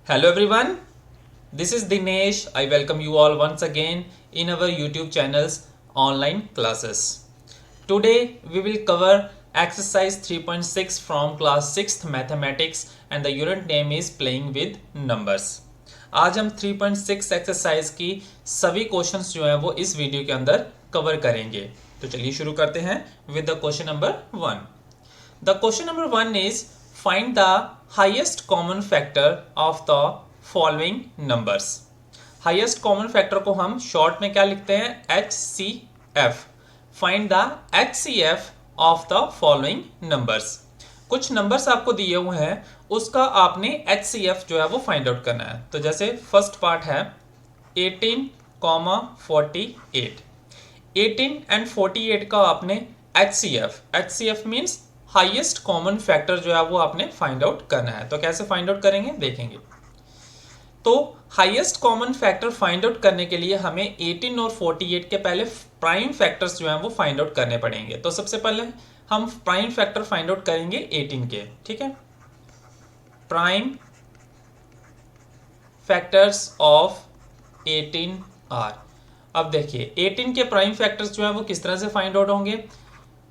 Hello everyone, this is Dinesh. I welcome you all once again in our YouTube channel's online classes. Today we will cover exercise 3.6 from class 6th mathematics and the unit name is playing with numbers. आज हम 3.6 exercise की सभी questions जो हैं वो इस video के अंदर कवर करेंगे। तो चलिए शुरू करते हैं with the question number 1. The question number 1 is find the highest common factor of the following numbers. Highest common factor को हम शॉर्ट में क्या लिखते हैं? HCF. Find the HCF of the following numbers. कुछ नंबर्स आपको दिए हुए हैं, उसका आपने HCF जो है वो फाइंड आउट करना है। तो जैसे फर्स्ट पार्ट है 18,48. 18 एंड 48 का आपने HCF means highest common factor जो है वो आपने फाइंड आउट करना है। तो कैसे फाइंड आउट करेंगे देखेंगे। तो highest common factor find out करने के लिए हमें 18 और 48 के पहले प्राइम फैक्टर्स जो हैं वो फाइंड आउट करने पड़ेंगे। तो सबसे पहले हम प्राइम फैक्टर फाइंड आउट करेंगे 18 के, ठीक है। Prime factors of 18 are. अब देखिए 18 के प्राइम फैक्टर्स जो हैं वो किस तरह से फाइंड आउट होंगे।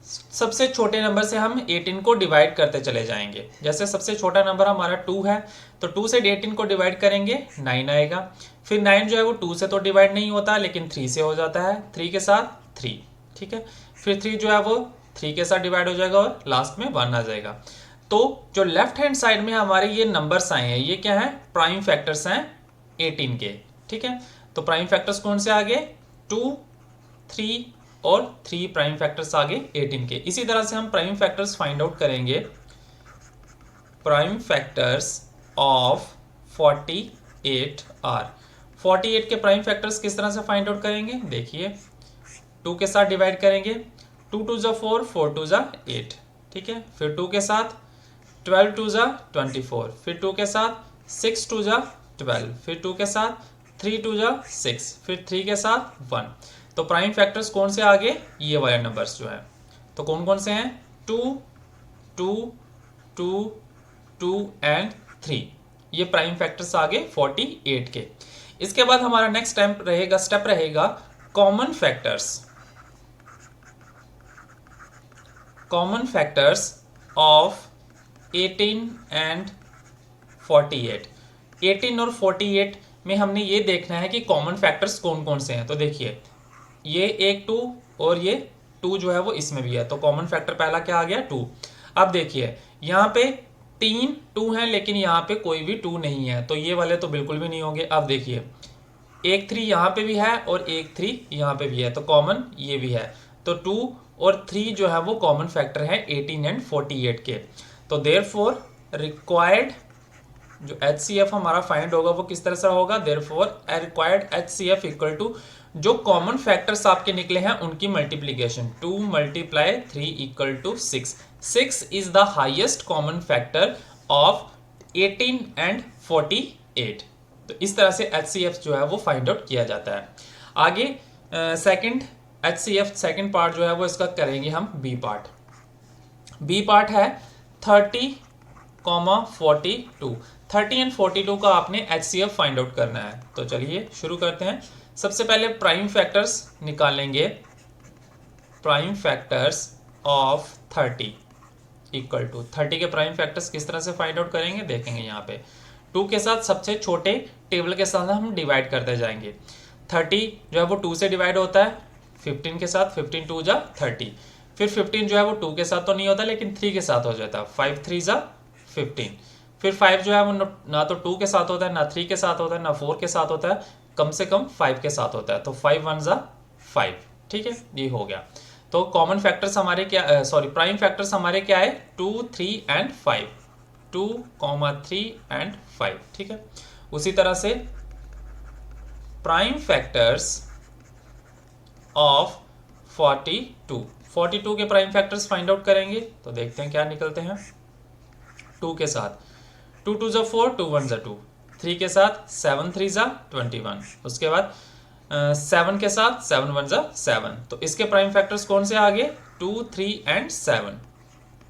सबसे छोटे नंबर से हम 18 को डिवाइड करते चले जाएंगे। जैसे सबसे छोटा नंबर हमारा 2 है, तो 2 से 18 को डिवाइड करेंगे 9 आएगा। फिर 9 जो है वो 2 से तो डिवाइड नहीं होता लेकिन 3 से हो जाता है, 3 के साथ 3, ठीक है। फिर 3 जो है वो 3 के साथ डिवाइड हो जाएगा और लास्ट में 1 आ जाएगा। तो जो लेफ्ट हैंड साइड में हमारे ये नंबर्स आए हैं, ये क्या है? प्राइम फैक्टर्स हैं 18 के, ठीक है। तो प्राइम फैक्टर्स कौन से आगे? 2, 3 और 3 प्राइम फैक्टर्स आगे 18 के। इसी तरह से हम प्राइम फैक्टर्स फाइंड आउट करेंगे। Prime factors of 48 are. 48 के प्राइम फैक्टर्स किस तरह से फाइंड आउट करेंगे देखिए। 2 के साथ डिवाइड करेंगे, 2 2 जा 4, 4 2 जा 8, ठीक है। फिर 2 के साथ 12 2 जा 24, फिर 2 के साथ 6 2 जा 12, फिर 2 के साथ 3 2 जा 6, फिर 3 के साथ 1। तो प्राइम फैक्टर्स कौन से आगे? ये वाले नंबर्स जो हैं। तो कौन कौन से हैं? 2 2 2 2 एंड 3। ये प्राइम फैक्टर्स आगे 48 के। इसके बाद हमारा नेक्स्ट स्टेप रहेगा common factors. Common factors of 18 and 48। 18 और 48 में हमने ये देखना है कि कॉमन फैक्टर्स कौन कौन से हैं। तो देखिए ये एक 2 और ये 2 जो है वो इसमें भी है। तो कॉमन फैक्टर पहला क्या आ गया? 2। अब देखिए यहाँ पे 3 2 हैं लेकिन यहाँ पे कोई भी 2 नहीं है, तो ये वाले तो बिल्कुल भी नहीं होंगे। अब देखिए एक 3 यहाँ पे भी है और एक 3 यहाँ पे भी है, तो कॉमन ये भी है। तो 2 और 3 जो है वो कॉमन फैक्टर है 18 एंड 48 के। तो देयरफॉर रिक्वायर्ड जो HCF हमारा फाइंड होगा वो किस तरह से होगा? Therefore required HCF equal to जो कॉमन फैक्टर्स आपके निकले हैं उनकी multiplication. 2 × 3 = 6। 6 is the highest common factor of 18 and 48। तो इस तरह से HCF जो है वो फाइंड आउट किया जाता है। आगे सेकंड HCF सेकंड पार्ट जो है वो इसका करेंगे हम बी पार्ट। बी पार्ट है 30, 42। 30 एंड 42 का आपने HCF फाइंड आउट करना है। तो चलिए शुरू करते हैं। सबसे पहले प्राइम फैक्टर्स निकालेंगे। Prime factors of 30 equal to 30 के प्राइम फैक्टर्स किस तरह से फाइंड आउट करेंगे देखेंगे। यहाँ पे 2 के साथ सबसे छोटे टेबल के साथ हम डिवाइड करते जाएंगे। 30 जो है वो 2 से डिवाइड होता है 15 के साथ, 15 2 जा 30। फिर 15 जो है वो 2 के साथ तो नहीं होता लेकिन 3 के साथ हो जाता है, 5 3 जा 15। फिर 5 जो है वो ना तो 2 के साथ होता है, ना 3 के साथ होता है, ना 4 के साथ होता है, कम से कम 5 के साथ होता है। तो 5 1 जा 5, ठीक है, ये हो गया। तो कॉमन फैक्टर्स हमारे क्या प्राइम फैक्टर्स हमारे क्या है? 2 3 एंड 5। 2, 3 एंड 5, ठीक है। उसी तरह से प्राइम फैक्टर्स ऑफ 42 के प्राइम फैक्टर्स फाइंड आउट करेंगे। तो देखते हैं क्या निकलते हैं। 2 के साथ 2 2 जा 4, 2 1 जा 2। 3 के साथ 7 3 जा 21। उसके बाद 7 के साथ 7 1 जा 7। तो इसके प्राइम फैक्टर्स कौन से आगे? 2 3 एंड 7।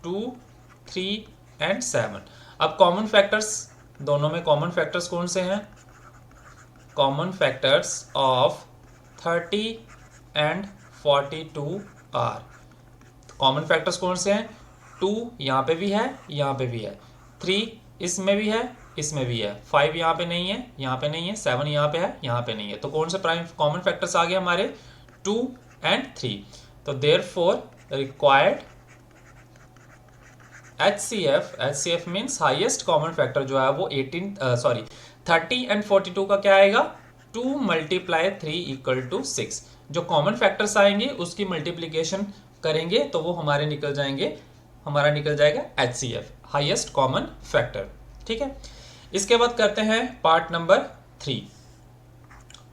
2 3 एंड 7। अब कॉमन फैक्टर्स दोनों में कॉमन फैक्टर्स कौन से हैं? Common factors of 30 and 42 are. Common factors कौन से हैं? 2 यहाँ पे भी है, यहाँ पे भी है, 3 इसमें भी है, इसमें भी है, 5 यहाँ पे नहीं है, यहाँ पे नहीं है, 7 यहाँ पे है, यहाँ पे नहीं है। तो कौन से प्राइम कॉमन फैक्टर्स आ गए हमारे? 2 एंड 3। तो therefore required HCF means highest common factor जो है वो 30 एंड 42 का क्या आएगा? 2 × 3 = 6। जो कॉमन फैक्टर्स आएंगे उसकी मल्टीप्लीकेशन करेंगे तो वो हमारा निकल जाएगा HCF, हाईएस्ट कॉमन फैक्टर। ठीक है, इसके बाद करते हैं part number 3,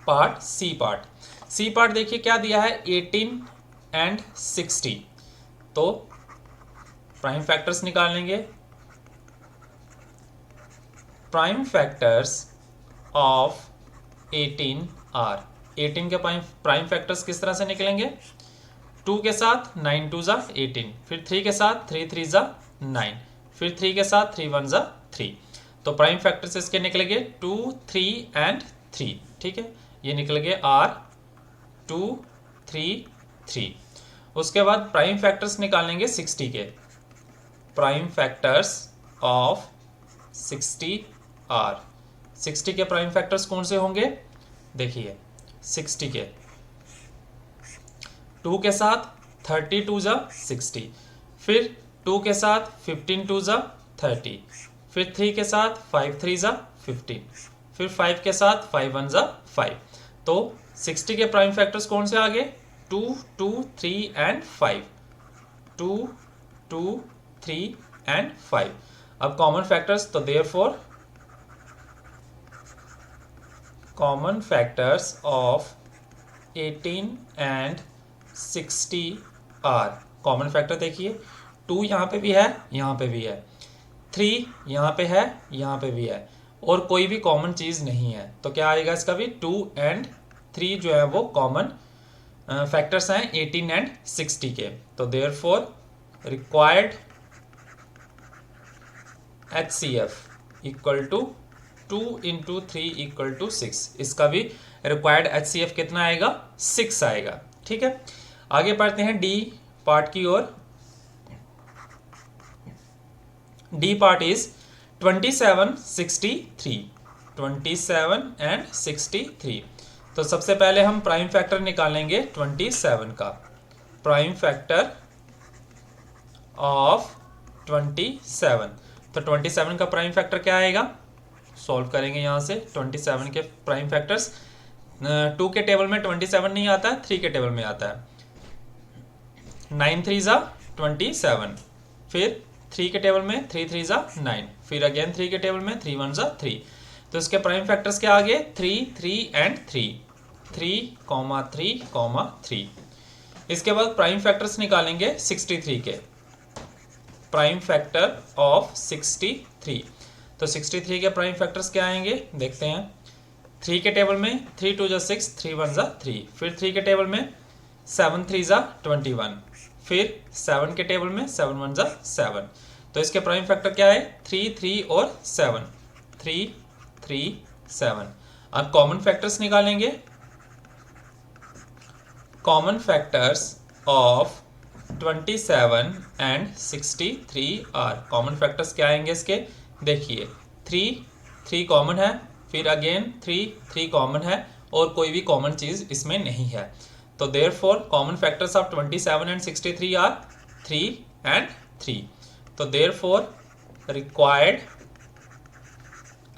part C part देखिए क्या दिया है? 18 एंड 60। तो प्राइम फैक्टर्स निकाल लेंगे। Prime factors of 18 are. 18 के प्राइम फैक्टर्स किस तरह से निकलेंगे? 2 के साथ 9 2 ज़ा 18, फिर 3 के साथ 3 3 ज़ा 9, फिर 3 के साथ 3 1 ज़ा 3। तो प्राइम फैक्टर्स इसके निकलेंगे 2 3 एंड 3। ठीक है, ये निकल गए R 2 3 3। उसके बाद प्राइम फैक्टर्स निकालेंगे 60 के। Prime factors of 60 are. 60 के प्राइम फैक्टर्स कौन से होंगे? देखिए 60 के 2 के साथ 32 ज़ा 60, फिर 2 के साथ 15 2 ज़ा 30, फिर 3 के साथ 5 3 ज़ा 15, फिर 5 के साथ 5 1 ज़ा 5। तो 60 के प्राइम फैक्टर्स कौन से आ गए? 2 2 3 एंड 5, 2 2 3 एंड 5। अब कॉमन फैक्टर्स, तो therefore common factors of 18 and 60 are. Common factor देखिए 2 यहाँ पे भी है, यहाँ पे भी है, 3 यहाँ पे है, यहाँ पे भी है, और कोई भी कॉमन चीज़ नहीं है। तो क्या आएगा इसका भी? 2 एंड 3 जो है वो कॉमन फैक्टर्स हैं 18 एंड 60 के। तो therefore required HCF equal to 2 × 3 = 6। इसका भी रिक्वायर्ड HCF कितना आएगा? 6 आएगा। ठीक है, आगे पढ़ते हैं डी पार्ट की ओर। D part is 27 63, 27 and 63। तो सबसे पहले हम प्राइम फैक्टर निकालेंगे 27 का। प्राइम फैक्टर ऑफ 27, तो 27 का प्राइम फैक्टर क्या आएगा? सॉल्व करेंगे यहाँ से 27 के प्राइम फैक्टर्स। 2 के टेबल में 27 नहीं आता है, 3 के टेबल में आता है। 9 3 ज़ा 27, फिर 3 के टेबल में 3 3 ज़ा 9, फिर अगेन 3 के टेबल में 3 1 ज़ा 3। तो इसके प्राइम फैक्टर्स क्या आ गए? 3 3 एंड 3, 3 3 3। इसके बाद प्राइम फैक्टर्स निकालेंगे 63 के। प्राइम फैक्टर ऑफ 63, तो 63 के प्राइम फैक्टर्स क्या आएंगे? देखते हैं। 3 के टेबल में 3 2 ज़ा 6, 3 1 ज़ा 3, फिर 3 के टेबल में 7 3 ज़ा 21, फिर 7 के टेबल में 7 1 ज़ा 7। तो इसके प्राइम फैक्टर क्या है? 3 3 और 7, 3 3 7। अब कॉमन फैक्टर्स निकालेंगे। Common factors of 27 and 63 are. Common factors क्या आएंगे इसके? देखिए 3 कॉमन है, फिर अगेन 3 कॉमन है, और कोई भी कॉमन चीज़ इसमें नहीं है। तो therefore common factors of 27 and 63 are 3 and 3। तो देयरफॉर रिक्वायर्ड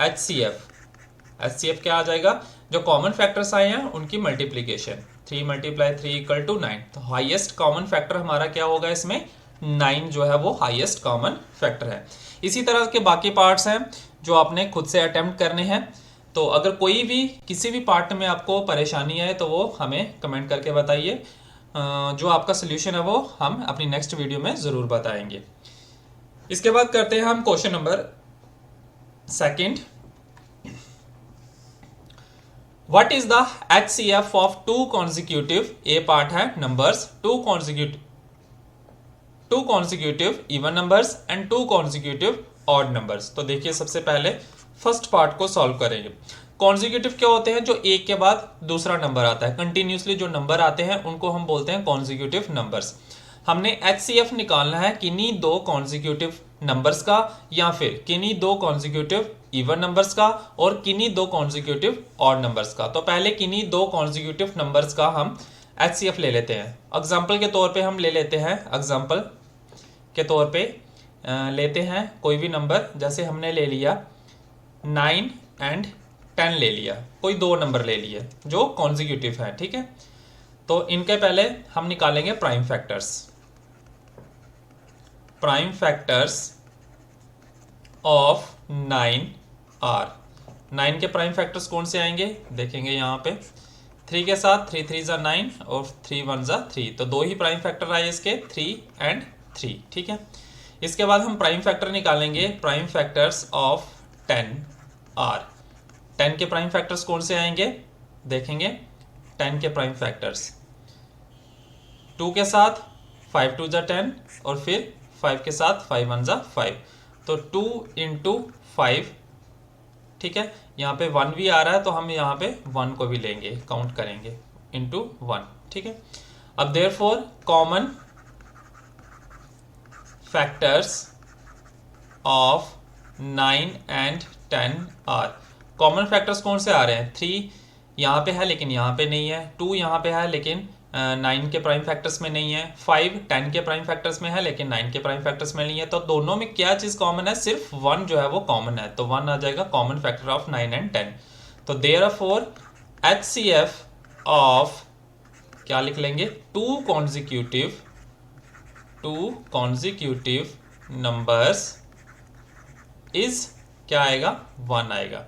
HCF क्या आ जाएगा? जो कॉमन फैक्टर्स आए हैं उनकी मल्टीप्लीकेशन, 3 × 3 = 9। तो हाईएस्ट कॉमन फैक्टर हमारा क्या होगा इसमें? 9 जो है वो हाईएस्ट कॉमन फैक्टर है। इसी तरह के बाकी पार्ट्स हैं जो आपने खुद से अटेम्प्ट करने हैं। तो अगर कोई भी किसी भी पार्ट में आपको परेशानी है तो वो हमें कमेंट करके बताइए। जो आपका सोल्यूशन है वो हम अपनी नेक्स्ट वीडियो में ज़रूर बताएंगे। इसके बाद करते हैं हम question number 2। What is the HCF of 2 consecutive, A part है numbers, 2 consecutive even numbers and 2 consecutive odd numbers. तो देखिए सबसे पहले फर्स्ट पार्ट को सॉल्व करेंगे। कॉन्जिक्यूटिव क्या होते हैं? जो एक के बाद दूसरा नंबर आता है, कंटिन्यूसली जो नंबर आते हैं उनको हम बोलते हैं कॉन्जिक्यूटिव नंबर्स। हमने HCF निकालना है किन्हीं दो कॉन्जिक्यूटिव नंबर्स का, या फिर किन्हीं दो कॉन्जिक्यूटिव इवन नंबर्स का और किन्हीं दो कॉन्जिक्यूटिव ऑड नंबर्स का। तो पहले किन्हीं दो कॉन्जिक्यूटिव नंबर्स का हम HCF ले लेते हैं। एग्जाम्पल के तौर पे हम ले लेते हैं, एग्जाम्पल के तौर पे लेते हैं कोई भी नंबर, जैसे हमने ले लिया 9 एंड 10 ले लिया, कोई दो नंबर ले लिए जो कॉन्जिक्यूटिव है, ठीक है। तो इनके पहले हम निकालेंगे prime factors. Prime factors of 9 are. 9 के प्राइम फैक्टर्स कौन से आएंगे देखेंगे यहाँ पे, 3 के साथ 3 3 जा 9 और 3 1 जा 3, तो दो ही प्राइम फैक्टर आए इसके, 3 एंड 3, ठीक है। इसके बाद हम प्राइम फैक्टर निकालेंगे, प्राइम फैक्टर्स ऑफ 10 आर। 10 के प्राइम फैक्टर्स कौन से आएंगे देखेंगे, 10 के प्राइम फैक्टर्स 2 के साथ 5 2 जा 10 और फिर 5 के साथ 5 1 जा 5, तो 2 इंटू 5, ठीक है। यहाँ पे 1 भी आ रहा है तो हम यहाँ पे 1 को भी लेंगे, काउंट करेंगे इंटू 1, ठीक है। अब therefore common factors of 9 and 10 are. Common factors कौन से आ रहे हैं, 3 यहाँ पे है लेकिन यहाँ पे नहीं है, 2 यहाँ पे है लेकिन 9 के प्राइम फैक्टर्स में नहीं है, 5 10 के प्राइम फैक्टर्स में है लेकिन 9 के प्राइम फैक्टर्स में नहीं है। तो दोनों में क्या चीज कॉमन है, सिर्फ 1 जो है वो कॉमन है, तो 1 आ जाएगा कॉमन फैक्टर ऑफ 9 एंड 10। तो देयरफॉर HCF ऑफ क्या लिख लेंगे, टू कॉन्जिक्यूटिव नंबर्स इज क्या आएगा, 1 आएगा।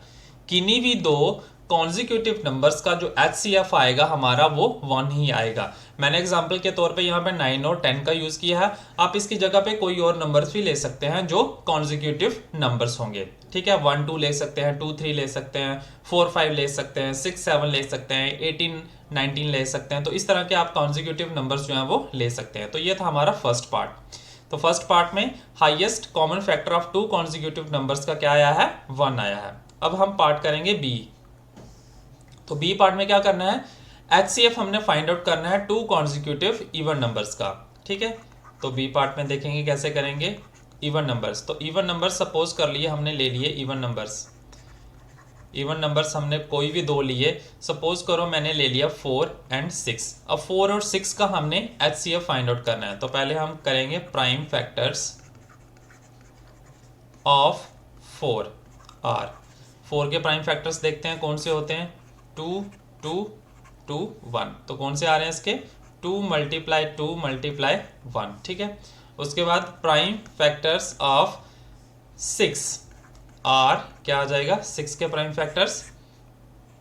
किन्हीं भी दो कॉन्जिक्यूटिव नंबर्स का जो HCF आएगा हमारा वो 1 ही आएगा। मैंने एग्जांपल के तौर पे यहाँ पे 9 और 10 का यूज किया है, आप इसकी जगह पे कोई और नंबर्स भी ले सकते हैं जो कॉन्जिक्यूटिव नंबर्स होंगे, ठीक है। 1 2 ले सकते हैं, 2 3 ले सकते हैं, 4 5 ले सकते हैं, 6 7 ले सकते हैं, 18 19 ले सकते हैं। तो इस तरह के आप कॉन्जिक्यूटिव नंबर्स जो है वो ले सकते हैं। तो ये था हमारा फर्स्ट पार्ट। तो फर्स्ट पार्ट में highest common factor of two consecutive numbers का क्या आया है, 1 आया है। अब हम पार्ट करेंगे बी। तो बी पार्ट में क्या करना है, HCF हमने फाइंड आउट करना है टू कॉन्जिक्यूटिव इवन नंबर्स का, ठीक है। तो बी पार्ट में देखेंगे कैसे करेंगे, इवन नंबर्स। तो इवन नंबर्स सपोज कर लिए हमने ले लिए इवन नंबर्स, इवन नंबर्स हमने कोई भी दो लिए, सपोज करो मैंने ले लिया 4 एंड 6। अब 4 और 6 का हमने HCF फाइंड आउट करना है। तो पहले हम करेंगे प्राइम फैक्टर्स ऑफ 4 आर। 4 के प्राइम फैक्टर्स देखते हैं कौन से होते हैं, 2 2 2 1, तो कौन से आ रहे हैं इसके, 2 मल्टीप्लाई 1, ठीक है। उसके बाद प्राइम फैक्टर्स ऑफ 6 आर क्या आ जाएगा, 6 के प्राइम फैक्टर्स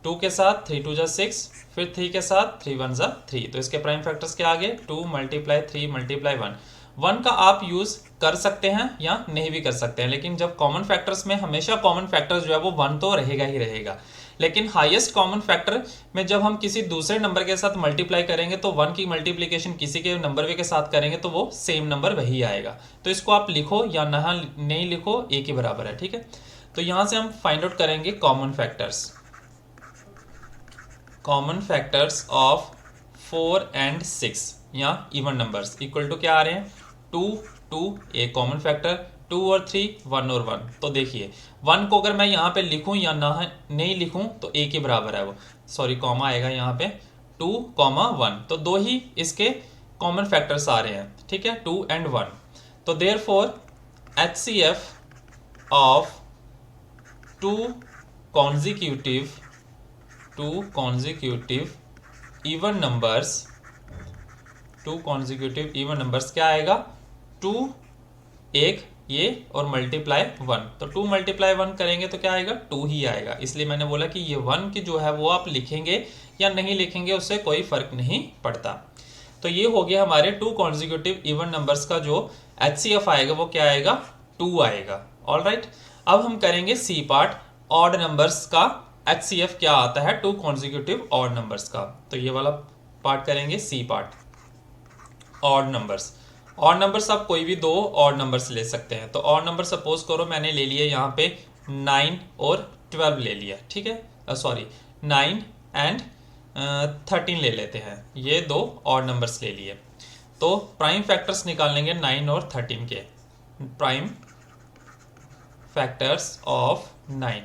2 के साथ 3 2 जा 6, फिर 3 के साथ 3 1 जा 3, तो इसके प्राइम फैक्टर्स क्या आ गए, 2 मल्टीप्लाई 3 मल्टीप्लाई 1। 1 का आप यूज कर सकते हैं या नहीं भी कर सकते हैं, लेकिन जब कॉमन फैक्टर्स में हमेशा कॉमन फैक्टर जो है वो 1 तो रहेगा ही रहेगा। लेकिन हाईएस्ट कॉमन फैक्टर में जब हम किसी दूसरे नंबर के साथ मल्टीप्लाई करेंगे तो 1 की मल्टीप्लिकेशन किसी के नंबर के साथ करेंगे तो वो सेम नंबर वही आएगा। तो इसको आप लिखो या नहीं लिखो एक ही बराबर है, ठीक है। तो यहां से हम फाइंड आउट करेंगे कॉमन फैक्टर्स ऑफ 4 एंड 6 या इवन नंबर्स इक्वल टू क्या आ रहे हैं, 2 2 एक कॉमन फैक्टर, 2 और 3 1 और 1। तो देखिए 1 को अगर मैं यहाँ पे लिखूं या नहीं लिखूं तो एक ही बराबर है वो, सॉरी कॉमा आएगा यहाँ पे, 2 1, तो दो ही इसके कॉमन फैक्टर्स आ रहे हैं, ठीक है, 2 एंड 1। तो therefore HCF of two consecutive even numbers क्या आएगा, 2 एक ये और मल्टीप्लाई 1, तो 2 मल्टीप्लाई 1 करेंगे तो क्या आएगा, 2 ही आएगा। इसलिए मैंने बोला कि ये 1 की जो है वो आप लिखेंगे या नहीं लिखेंगे उससे कोई फर्क नहीं पड़ता। तो ये हो गया हमारे टू कॉन्जिक्यूटिव इवन नंबर्स का जो HCF आएगा वो क्या आएगा, 2 आएगा। ऑलराइट, अब हम करेंगे सी पार्ट, ऑड नंबर्स का HCF क्या आता है टू कॉन्जिक्यूटिव ऑड नंबर्स का। तो ये वाला पार्ट करेंगे C part, odd numbers. Odd numbers आप कोई भी दो ऑड नंबर्स ले सकते हैं। तो ऑड नंबर सपोज करो मैंने ले लिए यहाँ पे 9 और 12 ले लिया, ठीक है, सॉरी 9 एंड 13 ले लेते हैं, ये दो ऑड नंबर्स ले लिए। तो प्राइम फैक्टर्स निकाल लेंगे 9 और 13 के, प्राइम फैक्टर्स ऑफ 9,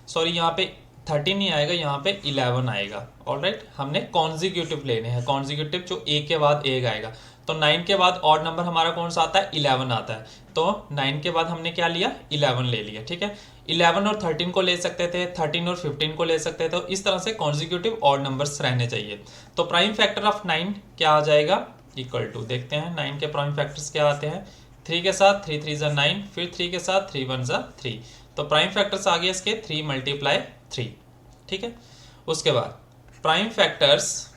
सॉरी यहाँ पे 13 नहीं आएगा, यहाँ पे 11 आएगा। ऑलराइट, हमने कॉन्जिक्यूटिव लेने हैं, कॉन्जिक्यूटिव जो एक के बाद एक आएगा। तो 9 के बाद ऑड नंबर हमारा कौन सा आता है, 11 आता है। तो 9 के बाद हमने क्या लिया, 11 ले लिया, ठीक है। 11 और 13 को ले सकते थे, 13 और 15 को ले सकते थे। तो इस तरह से कॉन्जिक्यूटिव ऑड नंबर्स रहने चाहिए। तो प्राइम फैक्टर ऑफ 9 क्या आ जाएगा, इक्वल टू, देखते हैं 9 के प्राइम फैक्टर्स क्या आते हैं। 3 के साथ 3 3 ज़ा 9, फिर 3 के साथ 3 1 ज़ा 3। तो प्राइम फैक्टर्स आ गए इसके 3 × 3, ठीक है। उसके बाद prime factors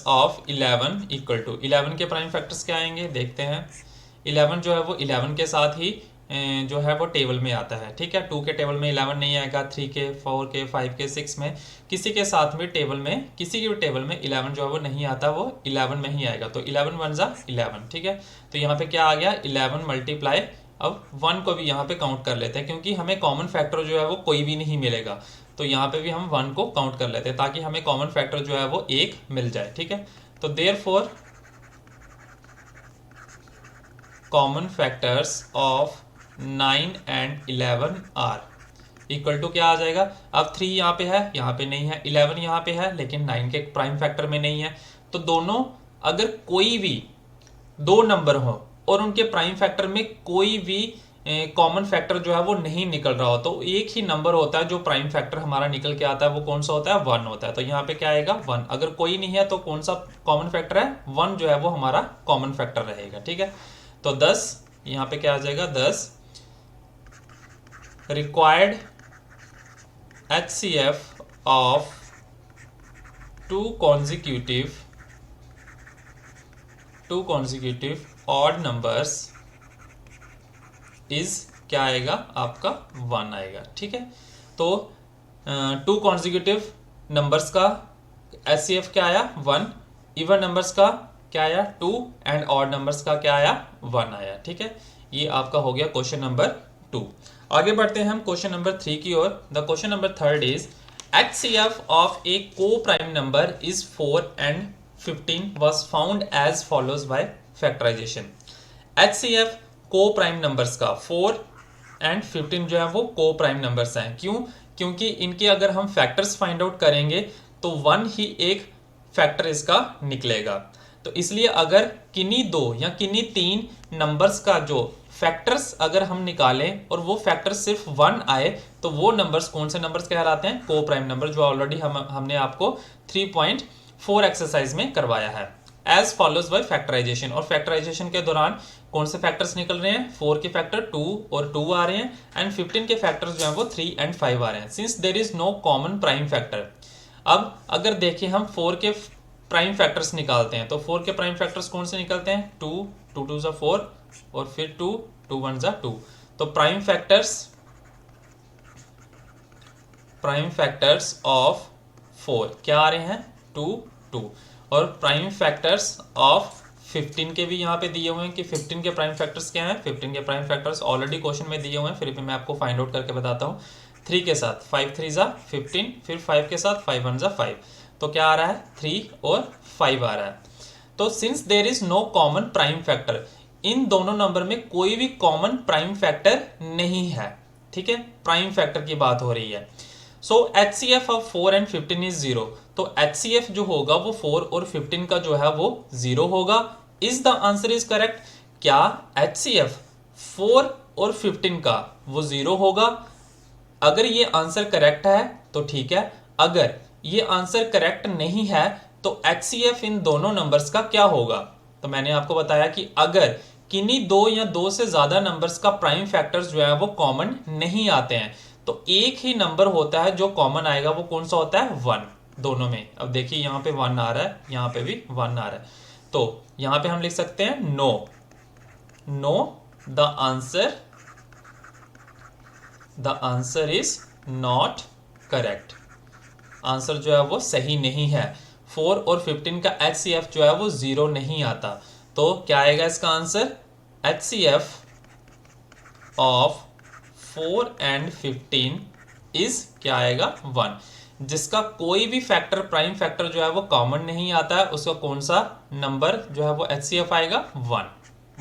of 11 equal to, 11 के प्राइम फैक्टर्स क्या आएंगे देखते हैं। 11 जो है वो 11 के साथ ही जो है वो टेबल में आता है, ठीक है। 2 के टेबल में 11 नहीं आएगा, 3 के, 4 के, 5 के, 6 में किसी के साथ में टेबल में, किसी के भी टेबल में 11 जो है वो नहीं आता, वो 11 में ही आएगा। तो 11 1 ज़ा 11, ठीक है। तो यहाँ पे क्या आ गया, 11 मल्टीप्लाई, अब 1 को भी यहाँ पे काउंट कर लेते हैं क्योंकि हमें कॉमन फैक्टर जो है वो कोई भी नहीं मिलेगा। तो यहाँ पे भी हम 1 को काउंट कर लेते हैं ताकि हमें कॉमन फैक्टर जो है वो 1 मिल जाए, ठीक है। तो therefore common factors of 9 and 11 are equal to क्या आ जाएगा। अब 3 यहाँ पे है, यहाँ पे नहीं है, 11 यहाँ पे है लेकिन 9 के प्राइम फैक्टर में नहीं है। तो दोनों, अगर कोई भी दो नंबर हो और उनके प्राइम फैक्टर में कोई भी कॉमन फैक्टर जो है वो नहीं निकल रहा हो, तो एक ही नंबर होता है जो प्राइम फैक्टर हमारा निकल के आता है, वो कौन सा होता है, 1 होता है। तो यहाँ पे क्या आएगा, 1। अगर कोई नहीं है तो कौन सा कॉमन फैक्टर है, 1 जो है वो हमारा कॉमन फैक्टर रहेगा, ठीक है। तो 10 यहाँ पे क्या आ जाएगा, 10 required HCF of 2 consecutive odd numbers is क्या आएगा आपका, 1 आएगा, ठीक है। तो 2 consecutive नंबर्स का HCF क्या आया, 1। इवन नंबर्स का क्या आया, 2, एंड ऑड नंबर्स का क्या आया, 1 आया, ठीक है। ये आपका हो गया क्वेश्चन नंबर 2। आगे बढ़ते हैं हम क्वेश्चन नंबर 3 की ओर। The question number 3 is HCF of a co prime number is 4 and 15 was found as follows by factorization। HCF को प्राइम नंबर्स का 4 and 15 जो है वो को प्राइम नंबर्स हैं। क्यों, क्योंकि इनके अगर हम फैक्टर्स फाइंड आउट करेंगे तो 1 ही एक फैक्टर इसका निकलेगा। तो इसलिए अगर किन्हीं 2 या किन्हीं 3 नंबर्स का जो फैक्टर्स अगर हम निकालें और वो फैक्टर्स सिर्फ 1 आए तो वो नंबर्स कौन से नंबर्स कहलाते हैं, को प्राइम नंबर, जो ऑलरेडी हमने आपको 3.4 एक्सरसाइज में करवाया है। एज फॉलोज बाय फैक्टराइजेशन, और फैक्टराइजेशन के दौरान कौन से फैक्टर्स निकल रहे हैं, 4 के फैक्टर 2 और 2 आ रहे हैं, एंड 15 के फैक्टर्स जो है वो 3 and 5 आ रहे हैं। Since there is no common prime factor, अब अगर देखें हम 4 के प्राइम फैक्टर्स निकालते हैं तो 4 के प्राइम फैक्टर्स कौन से निकलते हैं, 2 2 2 4 और फिर 2 2 1 2। तो प्राइम फैक्टर्स ऑफ 4 क्या आ रहे हैं, 2 2, और प्राइम फैक्टर्स ऑफ 15 के भी यहाँ पे दिए हुए हैं कि 15 के प्राइम फैक्टर्स क्या हैं। 15 के प्राइम फैक्टर्स ऑलरेडी क्वेश्चन में दिए हुए हैं, फिर भी मैं आपको फाइंड आउट करके बताता हूँ। 3 के साथ 5 3 ज़ा 15, फिर 5 के साथ 5 1 ज़ा 5, तो क्या आ रहा है, 3 और 5 आ रहा है। तो since there is no common prime factor, इन दोनों नंबर में कोई भी कॉमन प्राइम फैक्टर नहीं है, ठीक है। प्राइम फैक्टर की बात हो रही है। सो HCF ऑफ 4 and 15 इज 0। तो HCF जो होगा वो 4 और 15 का जो है वो 0 होगा। Is the answer is correct, क्या HCF 4 और 15 का वो 0 होगा। अगर ये आंसर करेक्ट है तो ठीक है, अगर ये आंसर करेक्ट नहीं है तो HCF इन दोनों नंबर्स का क्या होगा। तो मैंने आपको बताया कि अगर किन्हीं 2 या 2 से ज्यादा नंबर्स का प्राइम फैक्टर्स जो है वो कॉमन नहीं आते हैं तो एक ही नंबर होता है जो कॉमन आएगा, वो कौन सा होता है, 1 दोनों में। अब देखिए यहाँ पे 1 आ रहा है, यहाँ पे भी 1 आ रहा है, तो यहाँ पे हम लिख सकते हैं know the answer is not correct. Answer जो है वो सही नहीं है। 4 और 15 का HCF जो है वो 0 नहीं आता। तो क्या आएगा इसका answer, HCF of 4 and 15 is क्या आएगा 1। जिसका कोई भी फैक्टर, प्राइम फैक्टर जो है वो कॉमन नहीं आता है, उसका कौन सा नंबर जो है वो HCF आएगा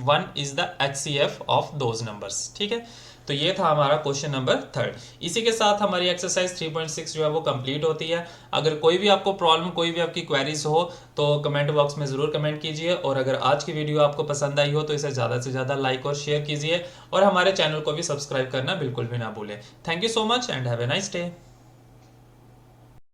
1 is the HCF of those numbers. ठीक है, तो ये था हमारा क्वेश्चन नंबर 3। इसी के साथ हमारी एक्सरसाइज 3.6 जो है वो कंप्लीट होती है। अगर कोई भी आपको प्रॉब्लम, कोई भी आपकी क्वेरीज हो तो कमेंट बॉक्स में ज़रूर कमेंट कीजिए, और अगर आज की वीडियो आपको पसंद आई हो तो इसे ज़्यादा से ज़्यादा लाइक और शेयर कीजिए, और हमारे चैनल को भी सब्सक्राइब करना बिल्कुल भी ना भूलें। Thank you so much and have a nice day.